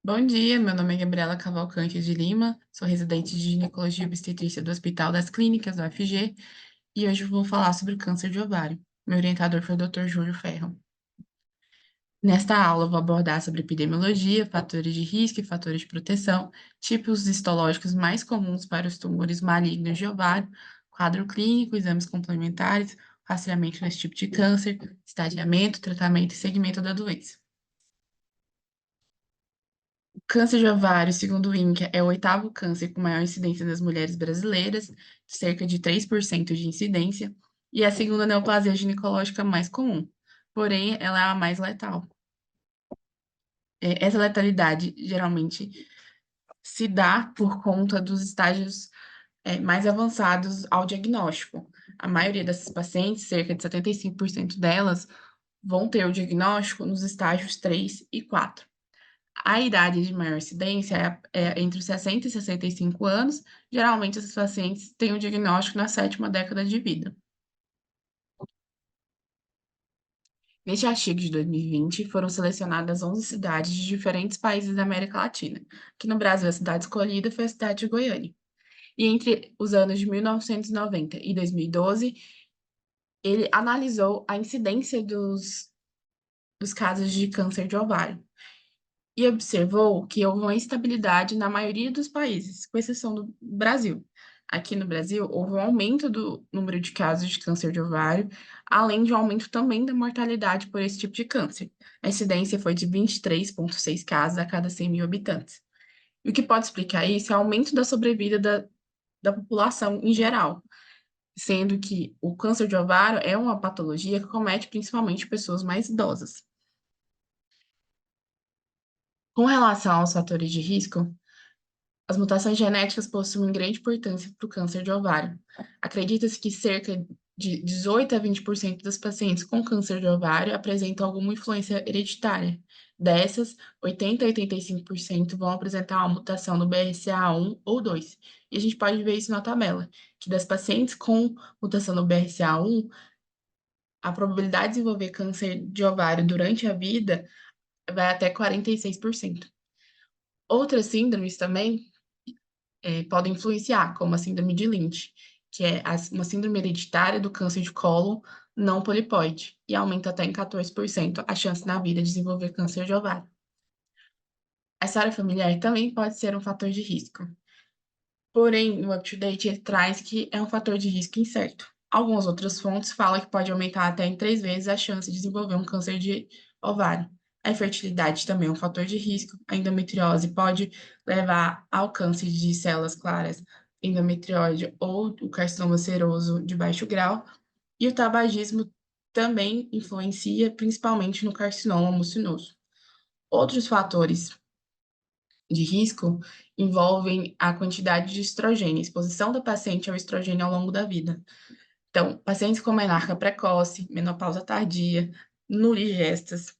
Bom dia, meu nome é Gabriela Cavalcante de Lima, sou residente de ginecologia e obstetrícia do Hospital das Clínicas, da UFG, e hoje eu vou falar sobre o câncer de ovário. Meu orientador foi o Dr. Júlio Ferro. Nesta aula, eu vou abordar sobre epidemiologia, fatores de risco e fatores de proteção, tipos histológicos mais comuns para os tumores malignos de ovário, quadro clínico, exames complementares, rastreamento desse tipo de câncer, estadiamento, tratamento e segmento da doença. Câncer de ovário, segundo o INCA, é o oitavo câncer com maior incidência nas mulheres brasileiras, cerca de 3% de incidência, e é a segunda neoplasia ginecológica mais comum, porém, ela é a mais letal. Essa letalidade geralmente se dá por conta dos estágios mais avançados ao diagnóstico. A maioria dessas pacientes, cerca de 75% delas, vão ter o diagnóstico nos estágios 3 e 4. A idade de maior incidência é entre os 60 e 65 anos. Geralmente, esses pacientes têm o diagnóstico na sétima década de vida. Neste artigo de 2020, foram selecionadas 11 cidades de diferentes países da América Latina. Aqui no Brasil, a cidade escolhida foi a cidade de Goiânia. E entre os anos de 1990 e 2012, ele analisou a incidência dos casos de câncer de ovário e observou que houve uma instabilidade na maioria dos países, com exceção do Brasil. Aqui no Brasil, houve um aumento do número de casos de câncer de ovário, além de um aumento também da mortalidade por esse tipo de câncer. A incidência foi de 23,6 casos a cada 100 mil habitantes. E o que pode explicar isso é o aumento da sobrevida da população em geral, sendo que o câncer de ovário é uma patologia que comete principalmente pessoas mais idosas. Com relação aos fatores de risco, as mutações genéticas possuem grande importância para o câncer de ovário. Acredita-se que cerca de 18 a 20% das pacientes com câncer de ovário apresentam alguma influência hereditária. Dessas, 80 a 85% vão apresentar uma mutação no BRCA1 ou 2. E a gente pode ver isso na tabela, que das pacientes com mutação no BRCA1, a probabilidade de desenvolver câncer de ovário durante a vida vai até 46%. Outras síndromes também podem influenciar, como a síndrome de Lynch, que é uma síndrome hereditária do câncer de cólon não polipoide, e aumenta até em 14% a chance na vida de desenvolver câncer de ovário. A história familiar também pode ser um fator de risco. Porém, no UpToDate ele traz que é um fator de risco incerto. Algumas outras fontes falam que pode aumentar até em 3 vezes a chance de desenvolver um câncer de ovário. A infertilidade também é um fator de risco. A endometriose pode levar ao câncer de células claras, endometriose ou o carcinoma seroso de baixo grau. E o tabagismo também influencia, principalmente no carcinoma mucinoso. Outros fatores de risco envolvem a quantidade de estrogênio, exposição da paciente ao estrogênio ao longo da vida. Então, pacientes com menarca precoce, menopausa tardia, nuligestas,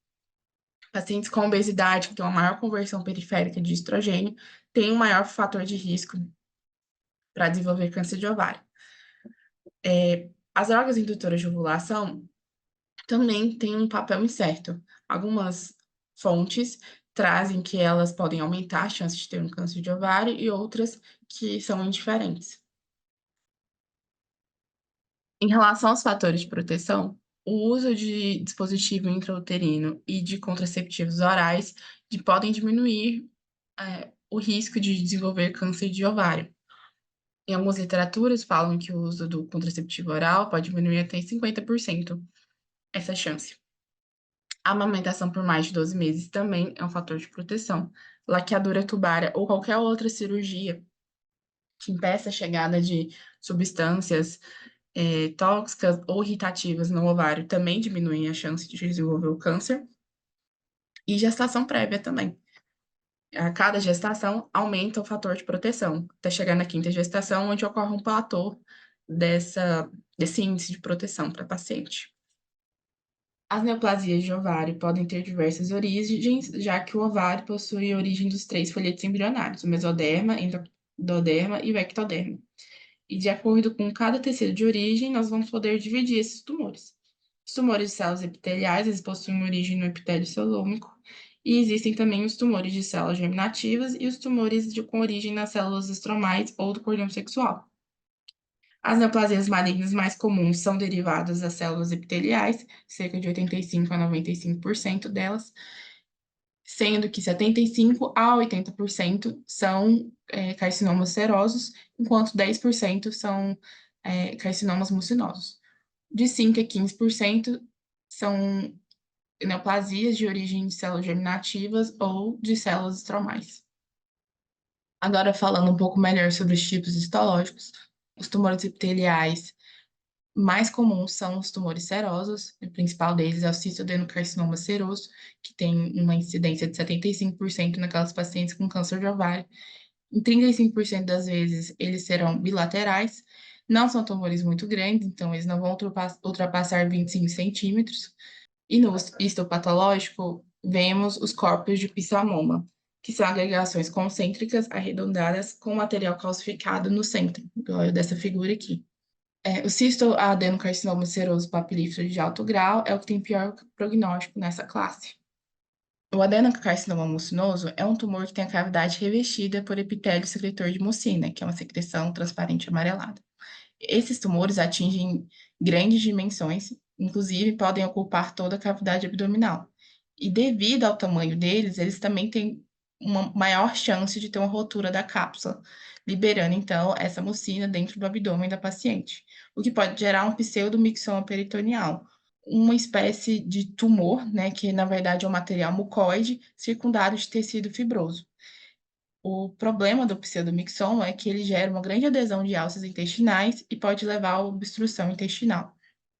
pacientes com obesidade, que têm uma maior conversão periférica de estrogênio, têm um maior fator de risco para desenvolver câncer de ovário. As drogas indutoras de ovulação também têm um papel incerto. Algumas fontes trazem que elas podem aumentar a chance de ter um câncer de ovário e outras que são indiferentes. Em relação aos fatores de proteção, o uso de dispositivo intrauterino e de contraceptivos orais podem diminuir o risco de desenvolver câncer de ovário. Em algumas literaturas falam que o uso do contraceptivo oral pode diminuir até 50% essa chance. A amamentação por mais de 12 meses também é um fator de proteção. Laqueadura tubária ou qualquer outra cirurgia que impeça a chegada de substâncias tóxicas ou irritativas no ovário também diminuem a chance de desenvolver o câncer. E gestação prévia também. A cada gestação aumenta o fator de proteção, até chegar na quinta gestação, onde ocorre um platô desse índice de proteção para a paciente. As neoplasias de ovário podem ter diversas origens, já que o ovário possui a origem dos 3 folhetos embrionários, o mesoderma, endoderma e o ectoderma. E de acordo com cada tecido de origem, nós vamos poder dividir esses tumores. Os tumores de células epiteliais, eles possuem origem no epitélio celômico, e existem também os tumores de células germinativas e os tumores com origem nas células estromais ou do cordão sexual. As neoplasias malignas mais comuns são derivadas das células epiteliais, cerca de 85 a 95% delas, sendo que 75 a 80% são carcinomas serosos, enquanto 10% são carcinomas mucinosos. De 5 a 15% são neoplasias de origem de células germinativas ou de células estromais. Agora, falando um pouco melhor sobre os tipos histológicos, os tumores epiteliais mais comuns são os tumores serosos, o principal deles é o cistoadenocarcinoma seroso, que tem uma incidência de 75% naquelas pacientes com câncer de ovário. Em 35% das vezes, eles serão bilaterais, não são tumores muito grandes, então eles não vão ultrapassar 25 centímetros. E no histopatológico, vemos os corpos de pissamoma, que são agregações concêntricas arredondadas com material calcificado no centro, igual dessa figura aqui. O cistoadenocarcinoma seroso papilífero de alto grau é o que tem pior prognóstico nessa classe. O adenocarcinoma mucinoso é um tumor que tem a cavidade revestida por epitélio secretor de mucina, que é uma secreção transparente amarelada. Esses tumores atingem grandes dimensões, inclusive podem ocupar toda a cavidade abdominal. E devido ao tamanho deles, eles também têm uma maior chance de ter uma rotura da cápsula, liberando então essa mucina dentro do abdômen da paciente, o que pode gerar um pseudomixoma peritoneal, uma espécie de tumor, né, que na verdade é um material mucoide circundado de tecido fibroso. O problema do pseudomixoma é que ele gera uma grande adesão de alças intestinais e pode levar à obstrução intestinal.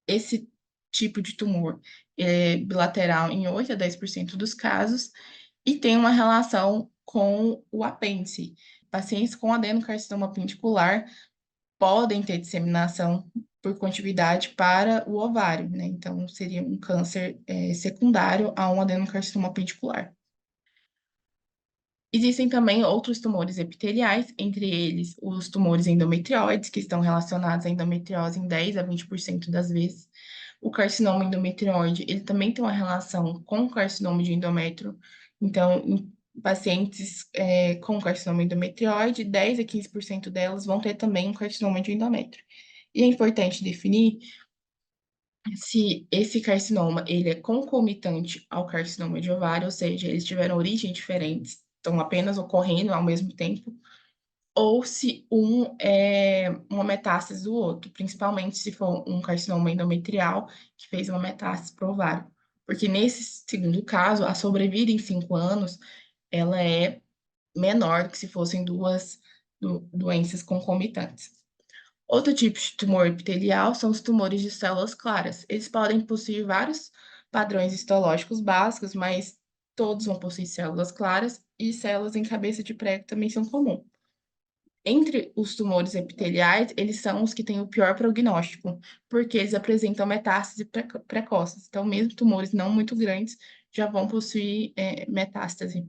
Esse tipo de tumor é bilateral em 8 a 10% dos casos e tem uma relação com o apêndice. Pacientes com adenocarcinoma appendicular podem ter disseminação por contiguidade para o ovário, né? Então, seria um câncer secundário a um adenocarcinoma appendicular. Existem também outros tumores epiteliais, entre eles os tumores endometrióides, que estão relacionados à endometriose em 10 a 20% das vezes. O carcinoma endometrióide, ele também tem uma relação com o carcinoma de endométrio. Então, em pacientes com carcinoma endometrióide, 10 a 15% delas vão ter também um carcinoma de endométrio. E é importante definir se esse carcinoma ele é concomitante ao carcinoma de ovário, ou seja, eles tiveram origem diferentes, estão apenas ocorrendo ao mesmo tempo, ou se um é uma metástase do outro, principalmente se for um carcinoma endometrial que fez uma metástase para o ovário. Porque nesse segundo caso, a sobrevida em 5 anos, ela é menor do que se fossem duas doenças concomitantes. Outro tipo de tumor epitelial são os tumores de células claras. Eles podem possuir vários padrões histológicos básicos, mas todos vão possuir células claras e células em cabeça de prego também são comuns. Entre os tumores epiteliais, eles são os que têm o pior prognóstico, porque eles apresentam metástase precoces. Então, mesmo tumores não muito grandes já vão possuir metástase.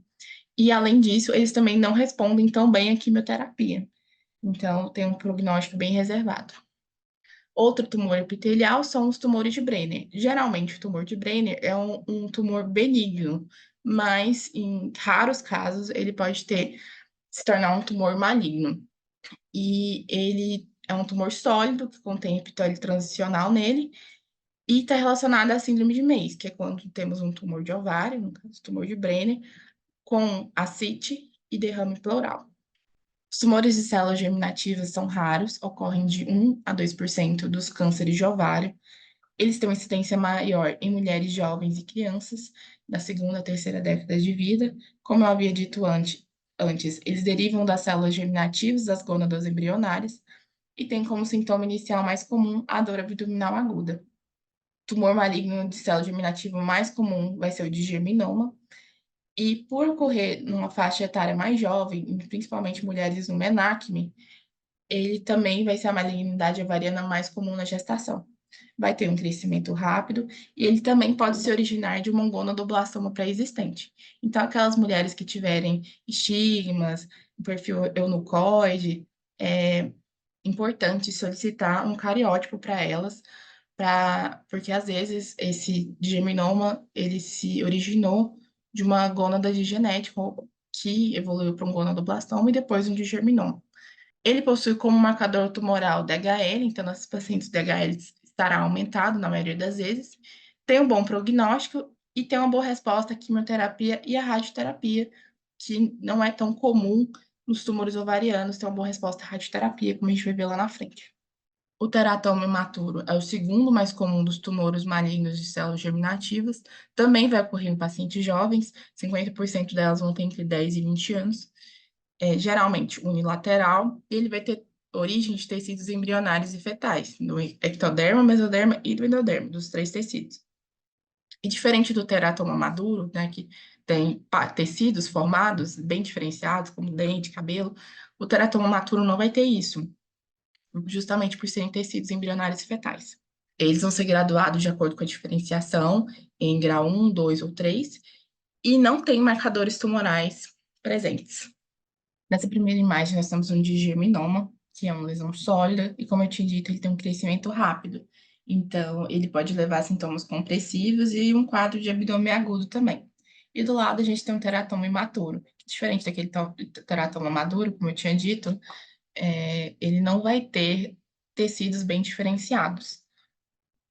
E, além disso, eles também não respondem tão bem à quimioterapia. Então, tem um prognóstico bem reservado. Outro tumor epitelial são os tumores de Brenner. Geralmente, o tumor de Brenner é um tumor benigno, mas em raros casos ele pode se tornar um tumor maligno. E ele é um tumor sólido que contém epitélio transicional nele e está relacionado à síndrome de Méis, que é quando temos um tumor de ovário, no caso, tumor de Brenner, com ascite e derrame pleural. Os tumores de células germinativas são raros, ocorrem de 1 a 2% dos cânceres de ovário. Eles têm uma incidência maior em mulheres jovens e crianças, na segunda a terceira década de vida. Como eu havia dito antes, eles derivam das células germinativas das gônadas embrionárias e têm como sintoma inicial mais comum a dor abdominal aguda. O tumor maligno de célula germinativa mais comum vai ser o de germinoma, e por ocorrer numa faixa etária mais jovem, principalmente mulheres no menacme, ele também vai ser a malignidade ovariana mais comum na gestação. Vai ter um crescimento rápido e ele também pode se originar de uma gonodoblastoma pré-existente. Então, aquelas mulheres que tiverem estigmas, um perfil eunucoide, é importante solicitar um cariótipo para elas, porque às vezes esse germinoma ele se originou de uma gônada de genética que evoluiu para um gonadoblastoma e depois um de germinoma. Ele possui como marcador tumoral DHL, então nesses pacientes o DHL estará aumentado na maioria das vezes, tem um bom prognóstico e tem uma boa resposta à quimioterapia e à radioterapia, que não é tão comum nos tumores ovarianos ter uma boa resposta à radioterapia, como a gente vai ver lá na frente. O teratoma imaturo é o segundo mais comum dos tumores malignos de células germinativas, também vai ocorrer em pacientes jovens, 50% delas vão ter entre 10 e 20 anos, geralmente unilateral, e ele vai ter origem de tecidos embrionários e fetais, no ectoderma, mesoderma e do endoderma, dos três tecidos. E diferente do teratoma maduro, né, que tem tecidos formados bem diferenciados, como dente, cabelo, o teratoma maturo não vai ter isso, justamente por serem tecidos embrionários e fetais. Eles vão ser graduados de acordo com a diferenciação em grau 1, 2 ou 3 e não tem marcadores tumorais presentes. Nessa primeira imagem, nós temos um digerminoma, que é uma lesão sólida, e como eu tinha dito, ele tem um crescimento rápido. Então, ele pode levar a sintomas compressivos e um quadro de abdômen agudo também. E do lado, a gente tem um teratoma imaturo, que diferente daquele teratoma maduro, como eu tinha dito, ele não vai ter tecidos bem diferenciados.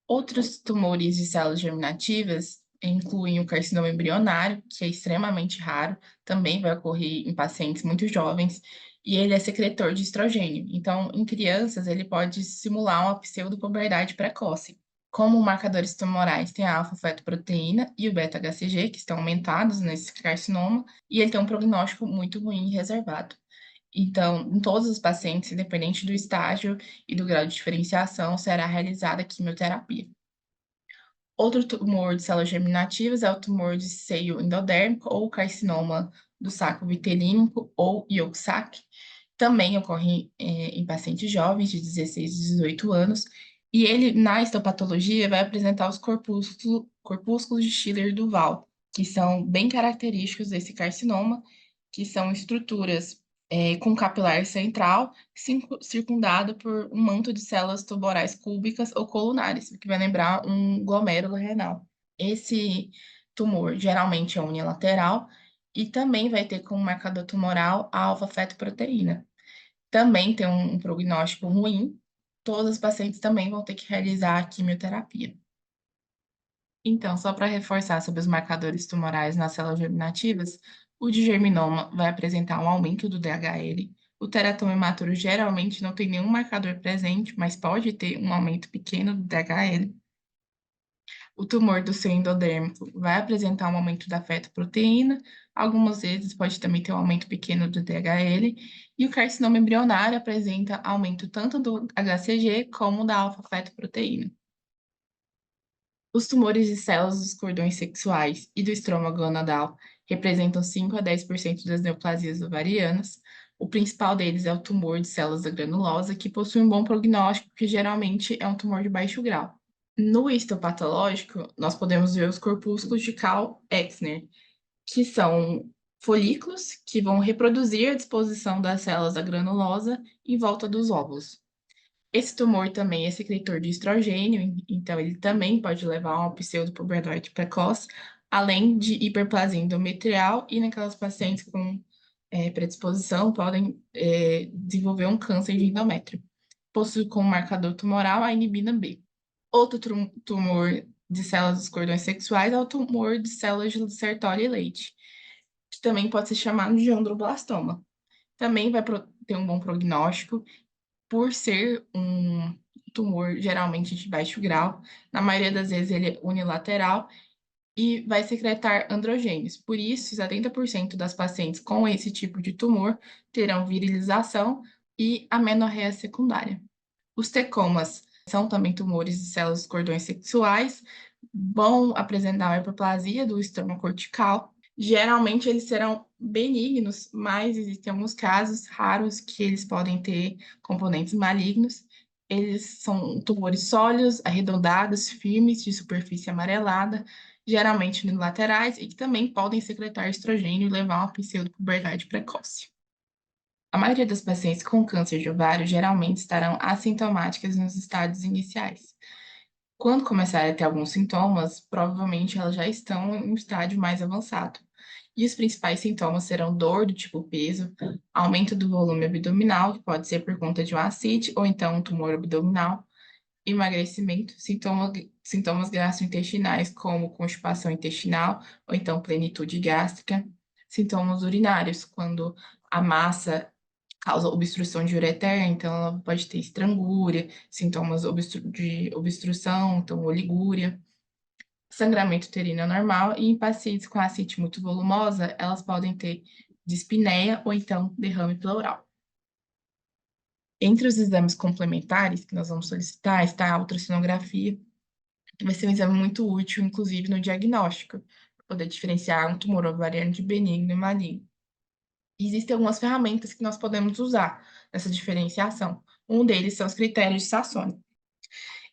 Outros tumores de células germinativas incluem o carcinoma embrionário, que é extremamente raro, também vai ocorrer em pacientes muito jovens, e ele é secretor de estrogênio. Então, em crianças, ele pode simular uma pseudopuberdade precoce. Como marcadores tumorais, tem a alfa-fetoproteína e o beta-HCG, que estão aumentados nesse carcinoma, e ele tem um prognóstico muito ruim e reservado. Então, em todos os pacientes, independente do estágio e do grau de diferenciação, será realizada a quimioterapia. Outro tumor de células germinativas é o tumor de seio endodérmico ou carcinoma do saco vitelínico ou Yolk-Sac. Também ocorre em pacientes jovens de 16 a 18 anos. E ele, na histopatologia, vai apresentar os corpúsculos de Schiller-Duval, que são bem característicos desse carcinoma, que são estruturas com capilar central, circundado por um manto de células tumorais cúbicas ou colunares, o que vai lembrar um glomérulo renal. Esse tumor geralmente é unilateral e também vai ter como marcador tumoral a alfa-fetoproteína. Também tem um prognóstico ruim, todos os pacientes também vão ter que realizar a quimioterapia. Então, só para reforçar sobre os marcadores tumorais nas células germinativas, o de germinoma vai apresentar um aumento do DHL. O teratoma imaturo geralmente não tem nenhum marcador presente, mas pode ter um aumento pequeno do DHL. O tumor do seio endodérmico vai apresentar um aumento da fetoproteína, algumas vezes pode também ter um aumento pequeno do DHL, e o carcinoma embrionário apresenta aumento tanto do HCG como da alfa-fetoproteína. Os tumores de células dos cordões sexuais e do estroma gonadal representam 5 a 10% das neoplasias ovarianas. O principal deles é o tumor de células da granulosa, que possui um bom prognóstico, que geralmente é um tumor de baixo grau. No histopatológico, nós podemos ver os corpúsculos de Karl-Exner, que são folículos que vão reproduzir a disposição das células da granulosa em volta dos óvulos. Esse tumor também é secretor de estrogênio, então ele também pode levar a uma pseudopuberdade precoce, além de hiperplasia endometrial e naquelas pacientes com predisposição podem desenvolver um câncer de endométrio. Possui como marcador tumoral a inibina B. Outro tumor de células dos cordões sexuais é o tumor de células de Sertoli e Leite, que também pode ser chamado de androblastoma. Também vai ter um bom prognóstico por ser um tumor geralmente de baixo grau. Na maioria das vezes ele é unilateral e vai secretar androgênios. Por isso, 70% das pacientes com esse tipo de tumor terão virilização e amenorreia secundária. Os tecomas são também tumores de células dos cordões sexuais, vão apresentar uma hiperplasia do estroma cortical. Geralmente eles serão benignos, mas existem alguns casos raros que eles podem ter componentes malignos. Eles são tumores sólidos, arredondados, firmes, de superfície amarelada, geralmente unilaterais, e que também podem secretar estrogênio e levar a uma pseudopuberdade precoce. A maioria das pacientes com câncer de ovário geralmente estarão assintomáticas nos estádios iniciais. Quando começarem a ter alguns sintomas, provavelmente elas já estão em um estágio mais avançado. E os principais sintomas serão dor do tipo peso, aumento do volume abdominal, que pode ser por conta de uma ascite ou então um tumor abdominal, emagrecimento, sintomas gastrointestinais, como constipação intestinal ou então plenitude gástrica, sintomas urinários, quando a massa causa obstrução de ureter, então ela pode ter estrangúria, sintomas de obstrução, então oligúria, sangramento uterino anormal, e em pacientes com ascite muito volumosa, elas podem ter dispneia ou então derrame pleural. Entre os exames complementares que nós vamos solicitar está a ultrassonografia, que vai ser um exame muito útil, inclusive no diagnóstico, para poder diferenciar um tumor ovariano de benigno e maligno. Existem algumas ferramentas que nós podemos usar nessa diferenciação. Um deles são os critérios de Sassone.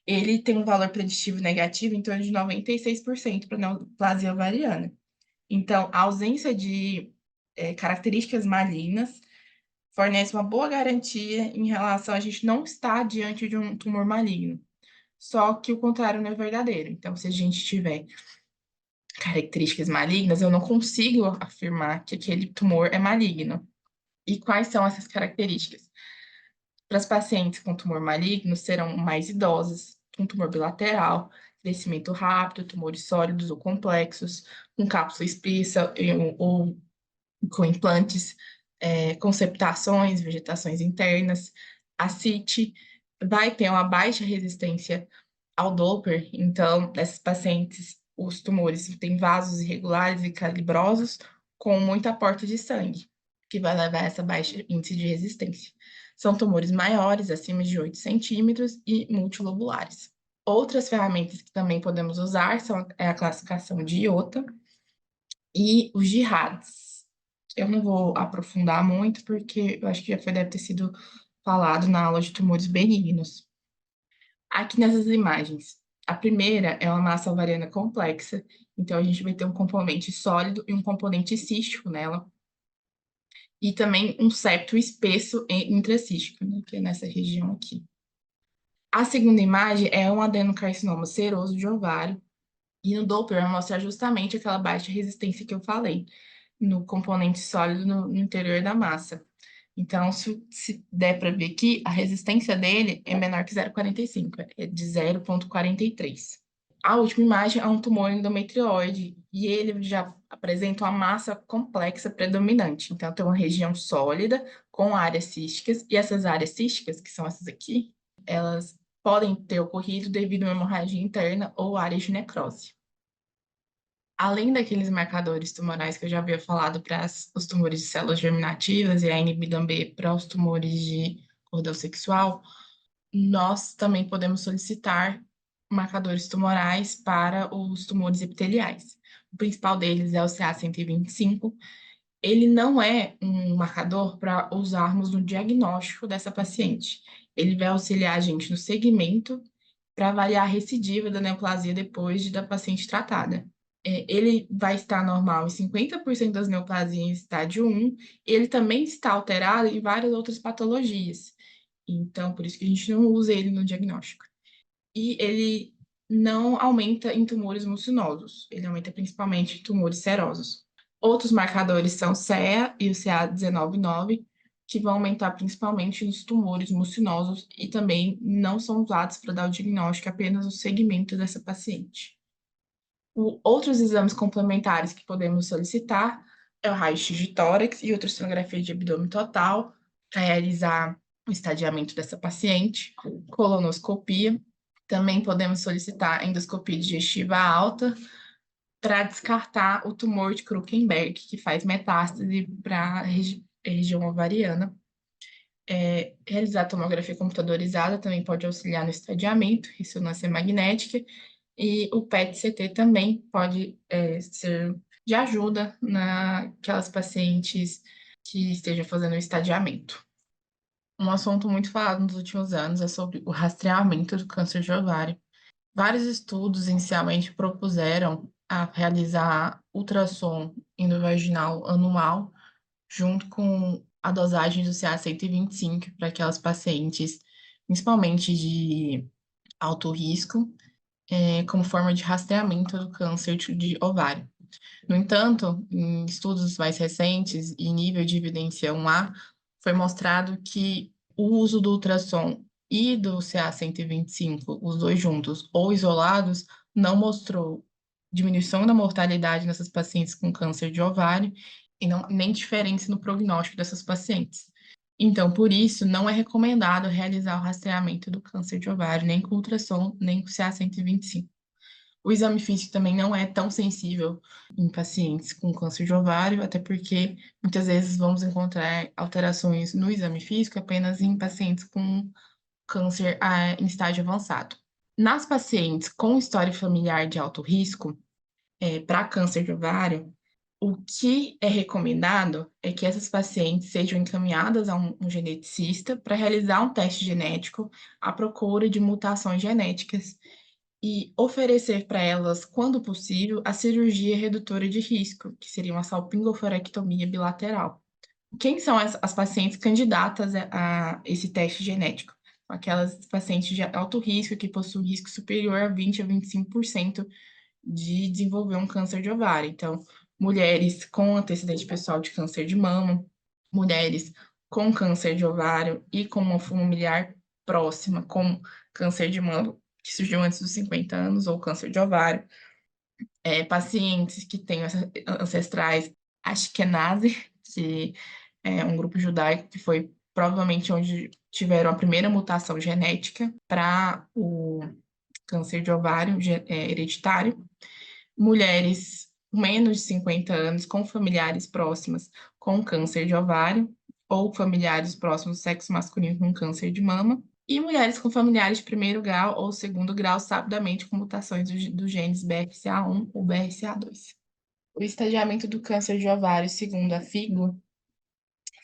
Ele tem um valor preditivo negativo em torno de 96% para neoplasia ovariana. Então, a ausência de características malignas fornece uma boa garantia em relação a gente não estar diante de um tumor maligno. Só que o contrário não é verdadeiro. Então, se a gente tiver características malignas, eu não consigo afirmar que aquele tumor é maligno. E quais são essas características? Para as pacientes com tumor maligno, serão mais idosas, com tumor bilateral, crescimento rápido, tumores sólidos ou complexos, com cápsula espessa ou com implantes, conceptações, vegetações internas, ascite, vai ter uma baixa resistência ao Doppler, então, nessas pacientes, os tumores têm vasos irregulares e calibrosos, com muita aporte de sangue, que vai levar a essa baixa índice de resistência. São tumores maiores, acima de 8 centímetros, e multilobulares. Outras ferramentas que também podemos usar são a classificação de IOTA e os JIRADs. Eu não vou aprofundar muito, porque eu acho que deve ter sido falado na aula de tumores benignos. Aqui nessas imagens, a primeira é uma massa ovariana complexa, então a gente vai ter um componente sólido e um componente cístico nela, e também um septo espesso e intracístico, né, que é nessa região aqui. A segunda imagem é um adenocarcinoma seroso de ovário, e no Doppler vai mostrar justamente aquela baixa resistência que eu falei, no componente sólido no interior da massa. Então, se der para ver aqui, a resistência dele é menor que 0,45, é de 0,43. A última imagem é um tumor endometrioide e ele já apresenta uma massa complexa predominante. Então, tem uma região sólida com áreas císticas, e essas áreas císticas, que são essas aqui, elas podem ter ocorrido devido a uma hemorragia interna ou áreas de necrose. Além daqueles marcadores tumorais que eu já havia falado para os tumores de células germinativas e a NBDAM-B para os tumores de cordão sexual, nós também podemos solicitar marcadores tumorais para os tumores epiteliais. O principal deles é o CA-125. Ele não é um marcador para usarmos no diagnóstico dessa paciente. Ele vai auxiliar a gente no segmento para avaliar a recidiva da neoplasia depois da paciente tratada. Ele vai estar normal em 50% das neoplasias em estágio 1, ele também está alterado em várias outras patologias. Então, por isso que a gente não usa ele no diagnóstico. E ele não aumenta em tumores mucinosos, ele aumenta principalmente em tumores serosos. Outros marcadores são o CEA e o CA199, que vão aumentar principalmente nos tumores mucinosos e também não são usados para dar o diagnóstico apenas no segmento dessa paciente. Outros exames complementares que podemos solicitar é o raio-x de tórax e ultrassonografia de abdômen total, para realizar o estadiamento dessa paciente, colonoscopia. Também podemos solicitar endoscopia digestiva alta para descartar o tumor de Krukenberg, que faz metástase para a região ovariana. Realizar tomografia computadorizada também pode auxiliar no estadiamento, ressonância magnética, e o PET-CT também pode ser de ajuda naquelas pacientes que estejam fazendo o estadiamento. Um assunto muito falado nos últimos anos é sobre o rastreamento do câncer de ovário. Vários estudos inicialmente propuseram a realizar ultrassom endovaginal anual junto com a dosagem do CA-125 para aquelas pacientes, principalmente de alto risco, como forma de rastreamento do câncer de ovário. No entanto, em estudos mais recentes e nível de evidência 1A, foi mostrado que o uso do ultrassom e do CA-125, os dois juntos ou isolados, não mostrou diminuição da mortalidade nessas pacientes com câncer de ovário e não, nem diferença no prognóstico dessas pacientes. Então, por isso, não é recomendado realizar o rastreamento do câncer de ovário, nem com ultrassom, nem com CA-125. O exame físico também não é tão sensível em pacientes com câncer de ovário, até porque muitas vezes vamos encontrar alterações no exame físico apenas em pacientes com câncer em estágio avançado. Nas pacientes com história familiar de alto risco, para câncer de ovário, o que é recomendado é que essas pacientes sejam encaminhadas a um geneticista para realizar um teste genético à procura de mutações genéticas e oferecer para elas, quando possível, a cirurgia redutora de risco, que seria uma salpingoforectomia bilateral. Quem são as pacientes candidatas a esse teste genético? Aquelas pacientes de alto risco que possuem risco superior a 20 a 25% de desenvolver um câncer de ovário. Então, mulheres com antecedente pessoal de câncer de mama, mulheres com câncer de ovário e com uma familiar próxima com câncer de mama, que surgiu antes dos 50 anos, ou câncer de ovário, pacientes que têm ancestrais Ashkenazi, que é um grupo judaico que foi provavelmente onde tiveram a primeira mutação genética para o câncer de ovário hereditário, mulheres com menos de 50 anos com familiares próximas com câncer de ovário ou familiares próximos do sexo masculino com câncer de mama, e mulheres com familiares de primeiro grau ou segundo grau, sabidamente com mutações dos genes BRCA1 ou BRCA2. O estadiamento do câncer de ovário, segundo a FIGO,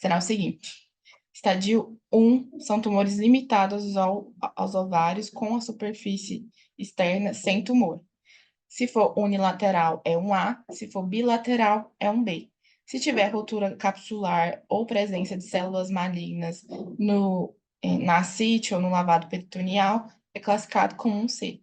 será o seguinte: estadio 1 são tumores limitados aos ovários com a superfície externa sem tumor. Se for unilateral, é um A. Se for bilateral, é um B. Se tiver ruptura capsular ou presença de células malignas na ascite ou no lavado peritoneal, é classificado como um C.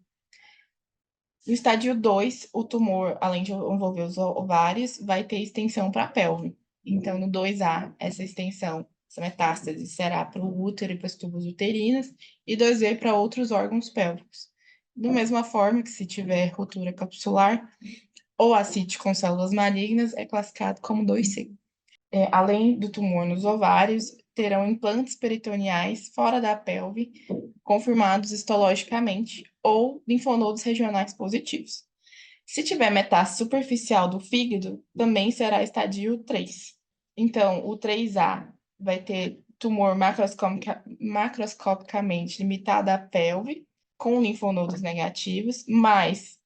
No estádio 2, o tumor, além de envolver os ovários, vai ter extensão para a pelve. Então, no 2A, essa extensão, essa metástase, será para o útero e para as tubas uterinas, e 2B para outros órgãos pélvicos. Da mesma forma que se tiver ruptura capsular ou ascite com células malignas, é classificado como 2C. Além do tumor nos ovários, terão implantes peritoneais fora da pelve, confirmados histologicamente, ou linfonodos regionais positivos. Se tiver metástase superficial do fígado, também será estadio 3. Então, o 3A vai ter tumor macroscopicamente limitado à pelve, com linfonodos negativos, mas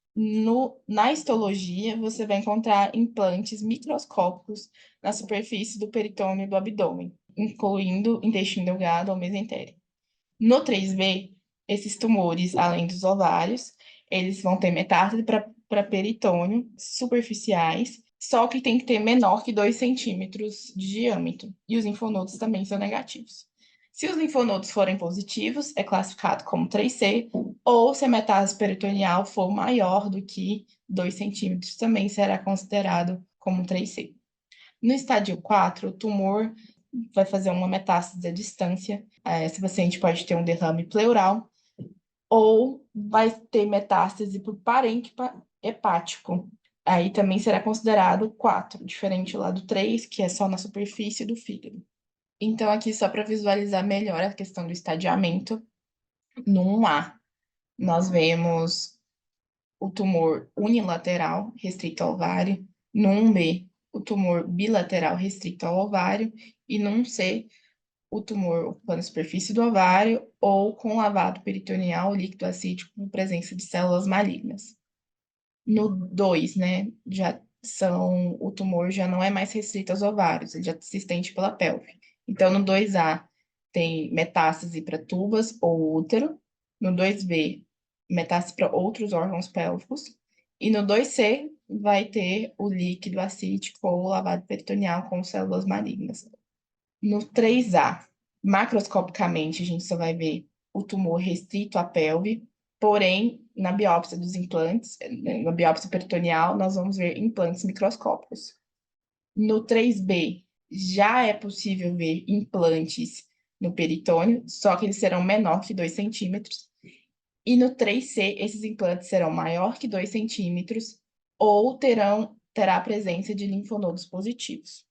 na histologia você vai encontrar implantes microscópicos na superfície do peritônio e do abdômen, incluindo intestino delgado ou mesentério. No 3B, esses tumores, além dos ovários, eles vão ter metástase para peritônio, superficiais, só que tem que ter menor que 2 centímetros de diâmetro. E os linfonodos também são negativos. Se os linfonodos forem positivos, é classificado como 3C, ou se a metástase peritoneal for maior do que 2 centímetros, também será considerado como 3C. No estádio 4, o tumor vai fazer uma metástase à distância. Esse paciente pode ter um derrame pleural ou vai ter metástase por parênquima hepático. Aí também será considerado 4, diferente lá do 3, que é só na superfície do fígado. Então, aqui só para visualizar melhor a questão do estadiamento, no 1A, nós vemos o tumor unilateral restrito ao ovário, no 1B, o tumor bilateral restrito ao ovário, e no 1C, o tumor ocupando a superfície do ovário ou com lavado peritoneal líquido acítico com presença de células malignas. No 2, né, o tumor já não é mais restrito aos ovários, ele já se estende pela pelve. Então, no 2A, tem metástase para tubas ou útero. No 2B, metástase para outros órgãos pélvicos. E no 2C, vai ter o líquido acítico ou lavado peritoneal com células malignas. No 3A, macroscopicamente, a gente só vai ver o tumor restrito à pelve, Porém, na biópsia dos implantes, na biópsia peritoneal, nós vamos ver implantes microscópicos. No 3B, já é possível ver implantes no peritônio, só que eles serão menor que 2 centímetros. E no 3C, esses implantes serão maior que 2 centímetros ou terá a presença de linfonodos positivos.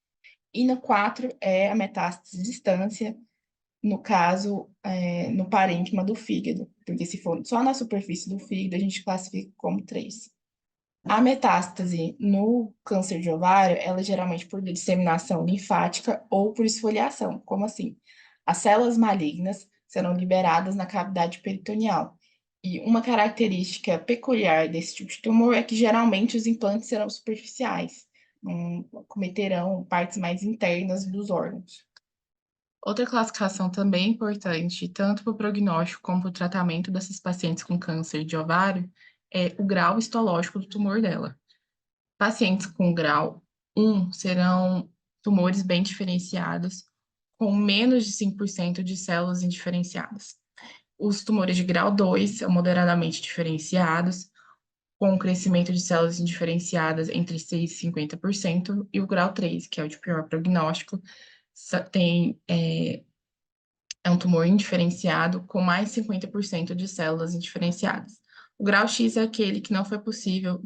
E no 4 é a metástase de distância, no caso, no parênquima do fígado, porque se for só na superfície do fígado, a gente classifica como 3. A metástase no câncer de ovário, ela é geralmente por disseminação linfática ou por esfoliação. Como assim? As células malignas serão liberadas na cavidade peritoneal. E uma característica peculiar desse tipo de tumor é que geralmente os implantes serão superficiais, não cometerão partes mais internas dos órgãos. Outra classificação também importante, tanto para o prognóstico como para o tratamento dessas pacientes com câncer de ovário, é o grau histológico do tumor dela. Pacientes com grau 1 serão tumores bem diferenciados, com menos de 5% de células indiferenciadas. Os tumores de grau 2 são moderadamente diferenciados, com um crescimento de células indiferenciadas entre 6% e 50%, e o grau 3, que é o de pior prognóstico, é um tumor indiferenciado com mais de 50% de células indiferenciadas. O grau X é aquele que não foi possível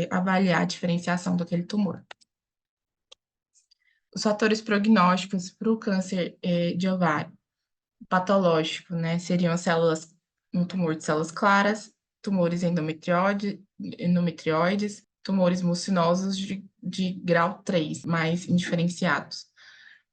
avaliar a diferenciação daquele tumor. Os fatores prognósticos para o câncer de ovário patológico, né, seriam um tumor de células claras, tumores endometrioides, tumores mucinosos de grau 3, mais indiferenciados.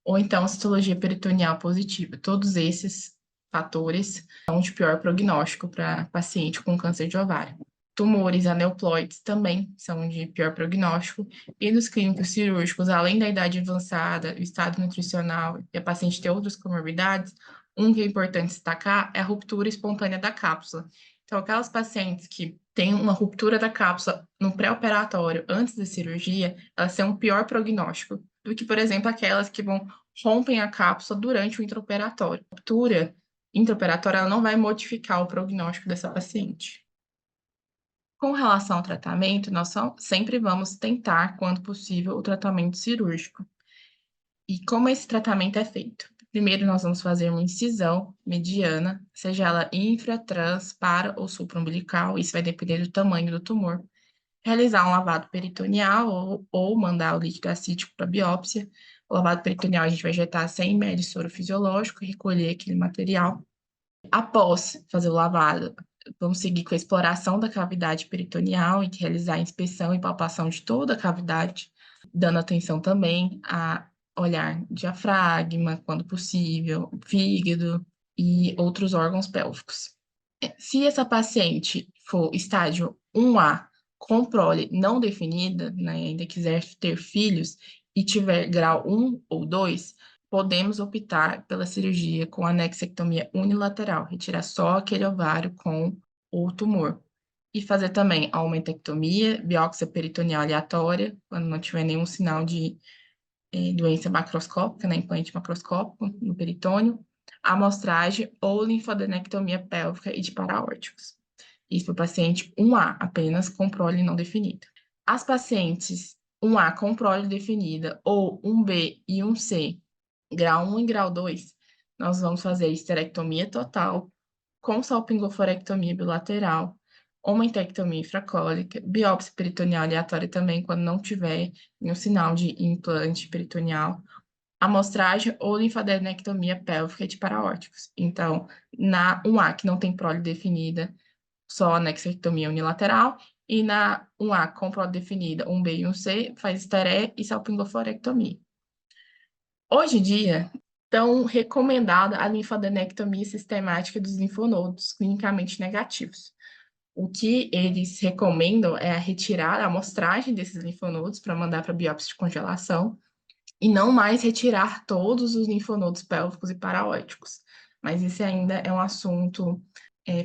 Ou então citologia peritoneal positiva. Todos esses fatores são de pior prognóstico para paciente com câncer de ovário. Tumores aneuploides também são de pior prognóstico. E nos clínicos cirúrgicos, além da idade avançada, o estado nutricional e a paciente ter outras comorbidades, um que é importante destacar é a ruptura espontânea da cápsula. Então, aquelas pacientes que têm uma ruptura da cápsula no pré-operatório, antes da cirurgia, elas têm um pior prognóstico do que, por exemplo, aquelas que rompem a cápsula durante o intraoperatório. A ruptura intraoperatória ela não vai modificar o prognóstico dessa paciente. Com relação ao tratamento, nós sempre vamos tentar, quando possível, o tratamento cirúrgico. E como esse tratamento é feito? Primeiro, nós vamos fazer uma incisão mediana, seja ela infra, trans, para ou supraumbilical, isso vai depender do tamanho do tumor. Realizar um lavado peritoneal ou mandar o líquido acítico para biópsia. O lavado peritoneal a gente vai injetar 100 ml de soro fisiológico, recolher aquele material. Após fazer o lavado, vamos seguir com a exploração da cavidade peritoneal e realizar a inspeção e palpação de toda a cavidade, dando atenção também a olhar diafragma, quando possível, fígado e outros órgãos pélvicos. Se essa paciente for estágio 1A, com prole não definida, né, ainda quiser ter filhos e tiver grau 1 ou 2, podemos optar pela cirurgia com anexectomia unilateral, retirar só aquele ovário com o tumor. E fazer também a aumentectomia, biópsia peritoneal aleatória, quando não tiver nenhum sinal de doença macroscópica, né, implante macroscópico no peritônio, amostragem ou linfadenectomia pélvica e de paraórticos. Isso para o paciente 1A, apenas com prole não definida. As pacientes 1A com prole definida ou 1B e 1C, grau 1 e grau 2, nós vamos fazer histerectomia total, com salpingoforectomia bilateral, omentectomia infracólica, biópsia peritoneal aleatória também, quando não tiver nenhum sinal de implante peritoneal, amostragem ou linfadenectomia pélvica de paraórticos. Então, na 1A, que não tem prole definida, só anexectomia unilateral, e na 1A com prole definida, 1B e 1C, faz esteré e salpingoforectomia. Hoje em dia, tão recomendada a linfadenectomia sistemática dos linfonodos clinicamente negativos. O que eles recomendam é a retirada, a amostragem desses linfonodos para mandar para biópsia de congelação e não mais retirar todos os linfonodos pélvicos e paraóticos. Mas esse ainda é um assunto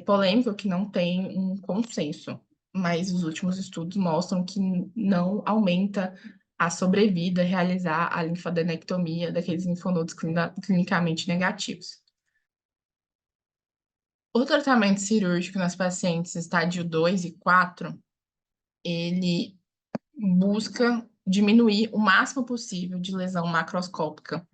polêmico que não tem um consenso. Mas os últimos estudos mostram que não aumenta a sobrevida realizar a linfadenectomia daqueles linfonodos clinicamente negativos. O tratamento cirúrgico nas pacientes estádio 2 e 4, ele busca diminuir o máximo possível de lesão macroscópica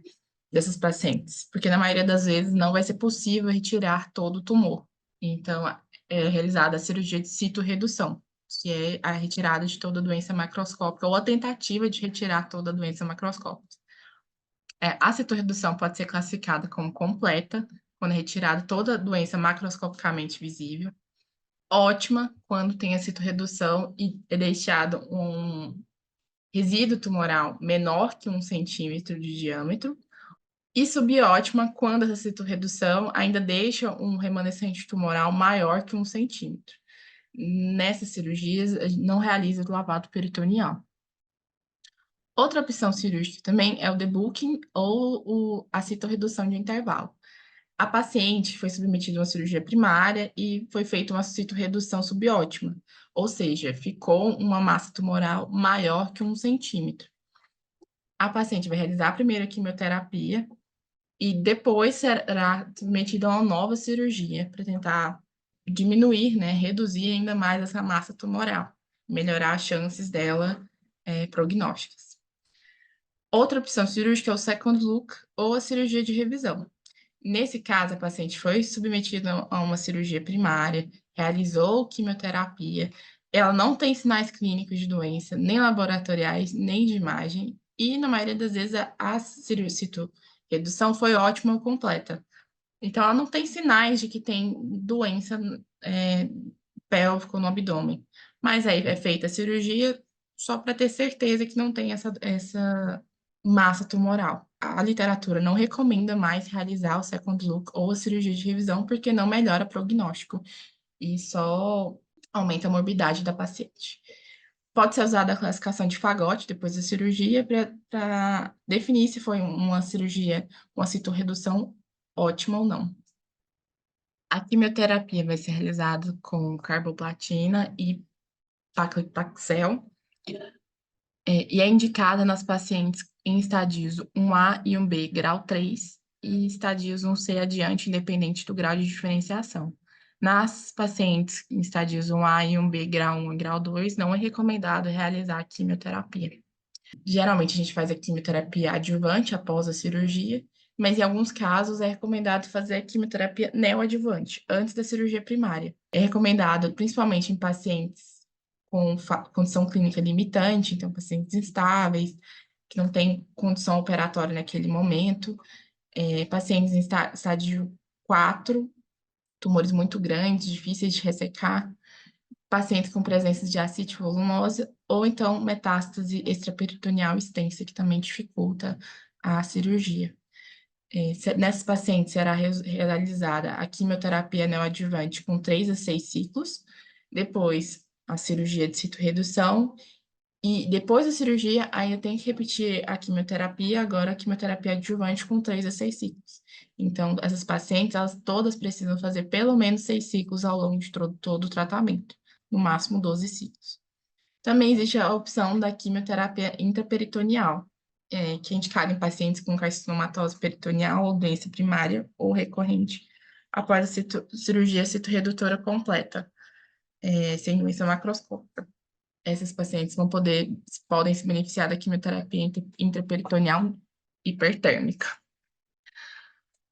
dessas pacientes, porque na maioria das vezes não vai ser possível retirar todo o tumor. Então, é realizada a cirurgia de citorredução, que é a retirada de toda a doença macroscópica ou a tentativa de retirar toda a doença macroscópica. A citorredução pode ser classificada como completa, quando é retirada toda a doença macroscopicamente visível, ótima, quando tem a citorredução e é deixado um resíduo tumoral menor que 1 centímetro de diâmetro, e subótima quando essa citorredução ainda deixa um remanescente tumoral maior que 1 centímetro. Nessas cirurgias, a gente não realiza o lavado peritoneal. Outra opção cirúrgica também é o debulking ou a citorredução de intervalo. A paciente foi submetida a uma cirurgia primária e foi feita uma citorredução subótima, ou seja, ficou uma massa tumoral maior que 1 centímetro. A paciente vai realizar a primeira quimioterapia e depois será submetida a uma nova cirurgia para tentar diminuir, né, reduzir ainda mais essa massa tumoral, melhorar as chances dela prognósticas. Outra opção cirúrgica é o second look ou a cirurgia de revisão. Nesse caso, a paciente foi submetida a uma cirurgia primária, realizou quimioterapia, ela não tem sinais clínicos de doença, nem laboratoriais, nem de imagem, e na maioria das vezes a redução foi ótima ou completa. Então, ela não tem sinais de que tem doença pélvica no abdômen. Mas aí é feita a cirurgia só para ter certeza que não tem essa massa tumoral. A literatura não recomenda mais realizar o second look ou a cirurgia de revisão porque não melhora o prognóstico e só aumenta a morbidade da paciente. Pode ser usada a classificação de fagote depois da cirurgia para definir se foi uma cirurgia com a citorredução ótima ou não. A quimioterapia vai ser realizada com carboplatina e paclitaxel, e é indicada nas pacientes em estadios 1A e 1B, grau 3, e estadios 1C adiante, independente do grau de diferenciação. Nas pacientes em estadios 1A e 1B, grau 1 e grau 2, não é recomendado realizar a quimioterapia. Geralmente, a gente faz a quimioterapia adjuvante após a cirurgia, mas em alguns casos é recomendado fazer a quimioterapia neoadjuvante, antes da cirurgia primária. É recomendado, principalmente em pacientes com condição clínica limitante, então pacientes instáveis, que não têm condição operatória naquele momento, pacientes em estágio 4, tumores muito grandes, difíceis de ressecar, pacientes com presença de ascite volumosa, ou então metástase extraperitoneal extensa, que também dificulta a cirurgia. Nessas pacientes será realizada a quimioterapia neoadjuvante com 3 a 6 ciclos, depois a cirurgia de citorredução, e depois da cirurgia ainda tem que repetir a quimioterapia, agora a quimioterapia adjuvante com 3 a 6 ciclos. Então, essas pacientes, elas todas precisam fazer pelo menos 6 ciclos ao longo de todo o tratamento, no máximo 12 ciclos. Também existe a opção da quimioterapia intraperitoneal, que é indicada em pacientes com carcinomatose peritoneal ou doença primária ou recorrente, após a cirurgia citorredutora completa, sem doença macroscópica. Essas pacientes podem se beneficiar da quimioterapia intraperitoneal hipertérmica.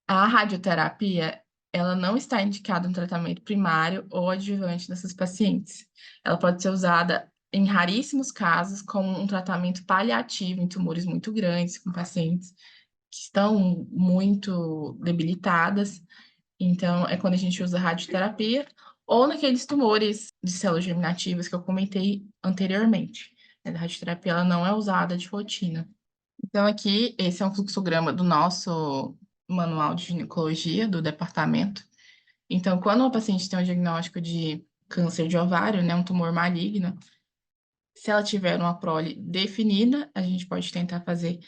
A radioterapia, ela não está indicada no tratamento primário ou adjuvante dessas pacientes. Ela pode ser usada em raríssimos casos como um tratamento paliativo em tumores muito grandes, com pacientes que estão muito debilitadas. Então, é quando a gente usa radioterapia ou naqueles tumores de células germinativas que eu comentei anteriormente. A radioterapia ela não é usada de rotina. Então, aqui, esse é um fluxograma do nosso manual de ginecologia do departamento. Então, quando uma paciente tem um diagnóstico de câncer de ovário, né, um tumor maligno, se ela tiver uma prole definida, a gente pode tentar fazer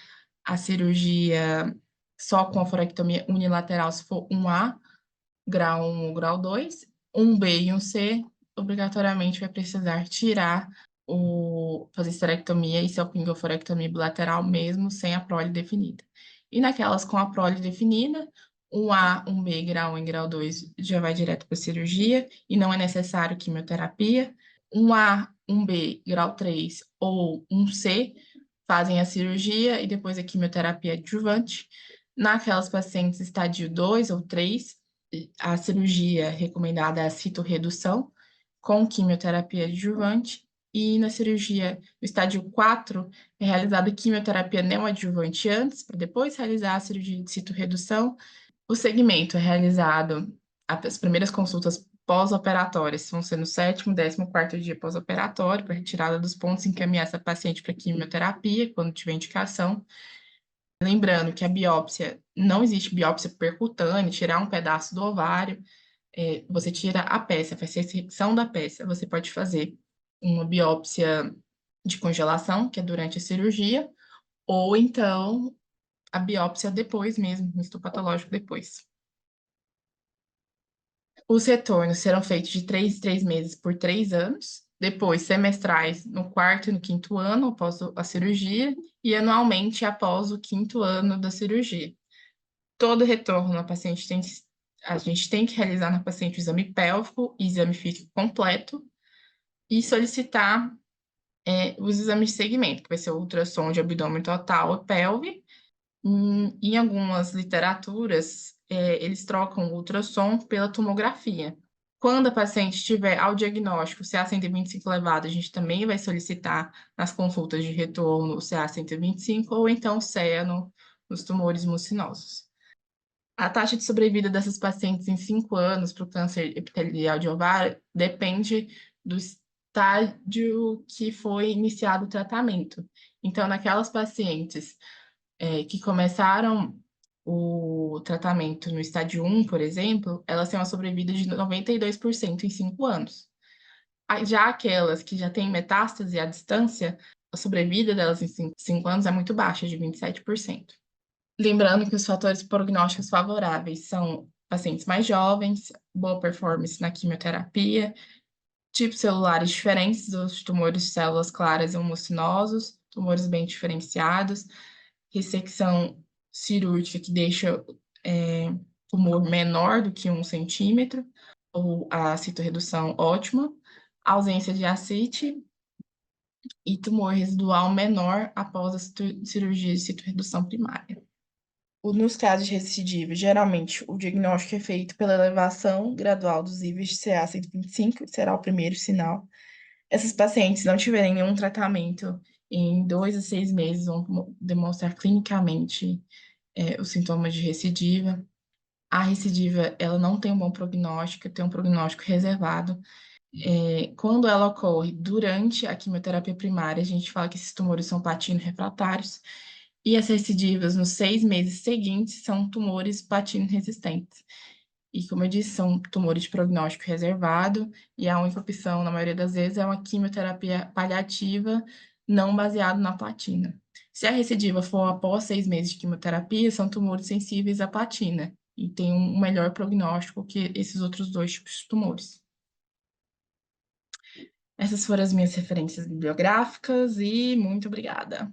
a cirurgia só com a forectomia unilateral, se for 1A, grau 1 ou grau 2, 1B e 1C, obrigatoriamente vai precisar tirar fazer esterectomia e salpingoforectomia bilateral mesmo sem a prole definida. E naquelas com a prole definida, Um A, um B, grau 1 e grau 2 já vai direto para cirurgia e não é necessário quimioterapia. Um A, um B, grau 3 ou um C fazem a cirurgia e depois a quimioterapia adjuvante. Naquelas pacientes estádio 2 ou 3, a cirurgia recomendada é a citorredução com quimioterapia adjuvante. E na cirurgia, no estádio 4, é realizada quimioterapia neoadjuvante antes, para depois realizar a cirurgia de citorredução. O segmento é realizado, as primeiras consultas pós-operatórias vão ser no 7º, 14º dia pós-operatório, para retirada dos pontos e encaminhar essa paciente para quimioterapia, quando tiver indicação. Lembrando que a biópsia, não existe biópsia percutânea, tirar um pedaço do ovário, você tira a peça, faz a secção da peça. Você pode fazer uma biópsia de congelação, que é durante a cirurgia, ou então a biópsia depois mesmo, um histopatológico depois. Os retornos serão feitos de 3 em 3 meses por 3 anos, depois semestrais no 4º e no 5º ano após a cirurgia e anualmente após o 5º ano da cirurgia. Todo retorno a gente tem que realizar na paciente o exame pélvico e exame físico completo e solicitar os exames de segmento, que vai ser o ultrassom de abdômen total e pelve. Em algumas literaturas, eles trocam o ultrassom pela tomografia. Quando a paciente tiver ao diagnóstico CA-125 elevado, a gente também vai solicitar nas consultas de retorno o CA-125 ou então o CEA nos tumores mucinosos. A taxa de sobrevida dessas pacientes em 5 anos para o câncer epitelial de ovário depende do estágio que foi iniciado o tratamento. Então, naquelas pacientes que começaram o tratamento no estágio 1, por exemplo, elas têm uma sobrevida de 92% em 5 anos. Já aquelas que já têm metástase à distância, a sobrevida delas em 5 anos é muito baixa, de 27%. Lembrando que os fatores prognósticos favoráveis são pacientes mais jovens, boa performance na quimioterapia, tipos celulares diferentes dos tumores de células claras ou mucinosos, tumores bem diferenciados, ressecção cirúrgica que deixa tumor menor do que 1 centímetro, ou a citorredução ótima, ausência de ascite e tumor residual menor após a cirurgia de citorredução primária. Nos casos de recidiva, geralmente o diagnóstico é feito pela elevação gradual dos níveis de CA-125, que será o primeiro sinal. Essas pacientes não tiverem nenhum tratamento em 2 a 6 meses, vão demonstrar clinicamente os sintomas de recidiva. A recidiva, ela não tem um bom prognóstico, tem um prognóstico reservado. Quando ela ocorre durante a quimioterapia primária, a gente fala que esses tumores são platino-refratários, e as recidivas nos 6 meses seguintes são tumores platino-resistentes. E, como eu disse, são tumores de prognóstico reservado, e a única opção, na maioria das vezes, é uma quimioterapia paliativa não baseada na platina. Se a recidiva for após 6 meses de quimioterapia, são tumores sensíveis à platina, e tem um melhor prognóstico que esses outros 2 tipos de tumores. Essas foram as minhas referências bibliográficas e muito obrigada.